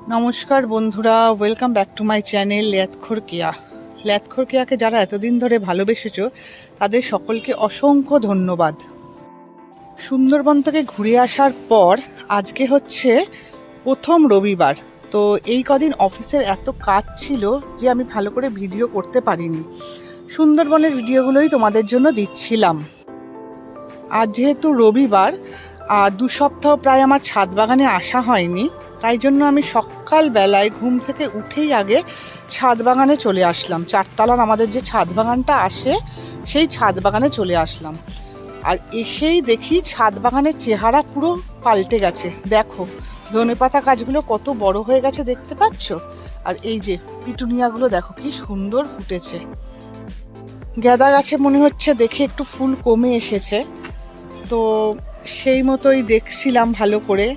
নমস্কার বন্ধুরা, welcome back to my channel ল্যাথখোর কেয়া। ল্যাথখোর কেয়াকে যারা এতদিন ধরে ভালোবেসেছো তাদের সকলকে অসংখ্য ধন্যবাদ। সুন্দরবন থেকে ঘুরে আসার পর আজকে হচ্ছে প্রথম রবিবার। তো এই কদিন অফিসের এত কাজ ছিল যে আমি ভালো করে ভিডিও করতে পারিনি। সুন্দরবনের ভিডিওগুলোই তোমাদের জন্য দিচ্ছিলাম। আজ যেহেতু রবিবার আর 2 সপ্তাহ প্রায় আমার ছাদ বাগানে আসা হয়নি, তাই জন্য আমি সকালবেলায় ঘুম থেকে উঠেই আগে ছাদ বাগানে চলে আসলাম। 4 তলার আমাদের যে ছাদ বাগানটা আসে সেই ছাদ বাগানে চলে আসলাম। আর এসেই দেখি ছাদ বাগানের চেহারা পুরো পাল্টে গেছে। দেখো ধনেপাতা গাছগুলো কত বড় হয়ে গেছে দেখতে পাচ্ছ। আর এই যে পিটুনিয়াগুলো দেখো কি সুন্দর ফুটেছে। গাঁদা গাছে মনে হচ্ছে দেখে একটু ফুল কমে এসেছে, তো সেই মতোই দেখছিলাম ভালো করে।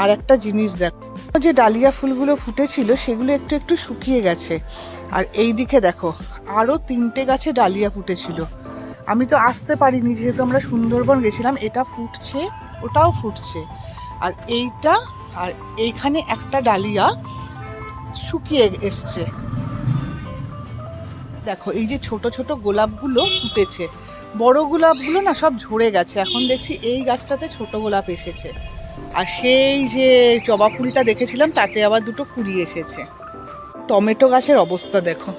আর একটা জিনিস দেখো, যে ডালিয়া ফুলগুলো ফুটেছিল সেগুলো একটু একটু শুকিয়ে গেছে। আর এই দিকে দেখো আরও 3টে গাছে ডালিয়া ফুটেছিল। আমি তো আসতে পারিনি যেহেতু আমরা সুন্দরবন গেছিলাম। এটা ফুটছে, ওটাও ফুটছে। আর এইটা আর এইখানে একটা ডালিয়া শুকিয়ে এসছে। দেখো এই যে ছোট ছোট গোলাপগুলো ফুটেছে, বড় গোলাপগুলো না সব ঝরে গেছে। এখন দেখছি এই গাছটাতে ছোট গোলাপ এসেছে। আর সেই যে জবা ফুলটা দেখেছিলাম তাতে আবার 2টো কুড়ি এসেছে। টমেটো গাছের অবস্থা দেখো,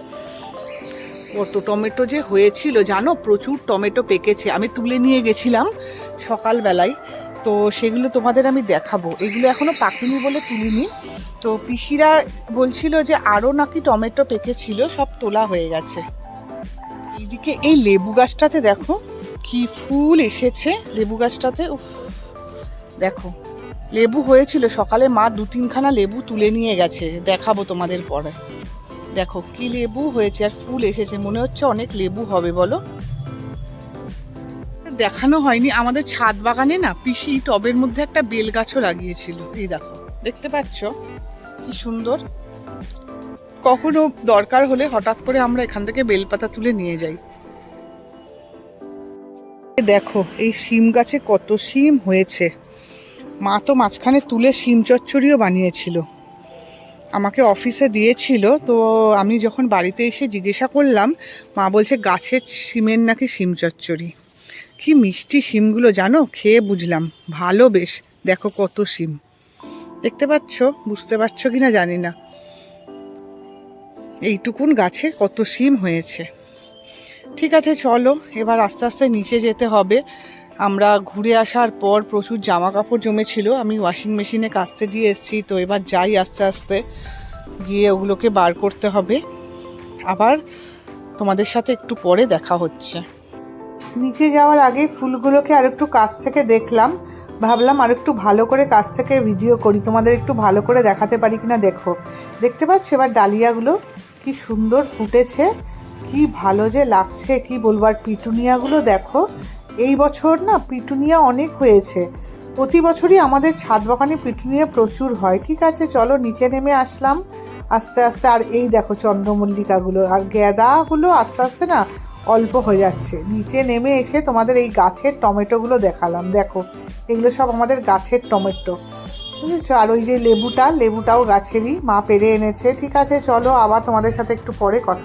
কত টমেটো যে হয়েছিল জানো, প্রচুর টমেটো পেকেছে। আমি তুলে নিয়ে গেছিলাম সকালবেলায়, তো সেগুলো তোমাদের আমি দেখাবো। এগুলো এখনো পাকেনি বলে তুলিনি। তো পিসিরা বলছিল যে আরও নাকি টমেটো পেকেছিল, সব তোলা হয়ে গেছে। এইদিকে এই লেবু গাছটাতে দেখো কি ফুল এসেছে। লেবু গাছটাতে উফ, দেখো লেবু হয়েছিল। সকালে মা 2-3খানা লেবু তুলে নিয়ে গেছে, দেখাবো তোমাদের পরে। দেখো কি লেবু হয়েছে আর ফুল এসেছে, মনে হচ্ছে অনেক লেবু হবে বলো। দেখানো হয়নি, আমাদের ছাদ বাগানে না পিসি টবের মধ্যে একটা বেল গাছও লাগিয়েছিল। এই দেখো দেখতে পাচ্ছ কি সুন্দর। কখনো দরকার হলে হঠাৎ করে আমরা এখান থেকে বেলপাতা তুলে নিয়ে যাই। দেখো এই শিম গাছে কত শিম হয়েছে। মা তো মাঝখানে তুলে শিম চচ্চড়িও বানিয়েছিল, আমাকে অফিসে দিয়েছিল। তো আমি যখন বাড়িতে এসে জিজ্ঞাসা করলাম, মা বলছে গাছের শিমের নাকি শিম চচ্চড়ি। কি মিষ্টি শিমগুলো জানো, খেয়ে বুঝলাম ভালো বেশ। দেখো কত শিম, দেখতে পাচ্ছ, বুঝতে পারছো কিনা জানি না। এইটুকুন গাছে কত শিম হয়েছে। ঠিক আছে চলো এবার আস্তে আস্তে নিচে যেতে হবে। আমরা ঘুরে আসার পর প্রচুর জামা কাপড় জমেছিল, আমি ওয়াশিং মেশিনে কাচতে দিয়ে এসেছি। তো এবার যাই আস্তে আস্তে গিয়ে ওগুলোকে বার করতে হবে। আবার তোমাদের সাথে একটু পরে দেখা হচ্ছে। নিচে যাওয়ার আগে ফুলগুলোকে আর একটু কাছ থেকে দেখলাম, ভাবলাম আর একটু ভালো করে কাছ থেকে ভিডিও করি, তোমাদের একটু ভালো করে দেখাতে পারি কিনা। দেখো দেখতে পাচ্ছ এবার ডালিয়াগুলো কি সুন্দর ফুটেছে, কি ভালো যে লাগছে কি বলবো। আর পিটুনিয়াগুলো দেখো, এই বছর না পিটুনিয়া অনেক হয়েছে। প্রতি বছরই আমাদের ছাদ বাগানে পিটুনিয়া প্রচুর হয়। ঠিক আছে চলো নিচে নেমে আসলাম আস্তে আস্তে। আর এই দেখো চন্দ্রমল্লিকাগুলো আর গাঁদাগুলো আস্তে আস্তে না অল্প হয়ে যাচ্ছে। নিচে নেমে এসে তোমাদের এই গাছের টমেটোগুলো দেখালাম। দেখো এগুলো সব আমাদের গাছের টমেটো, বুঝেছো। আর ওই যে লেবুটাও গাছেরই, মা পেরে এনেছে। ঠিক আছে চলো আবার তোমাদের সাথে একটু পরে কথা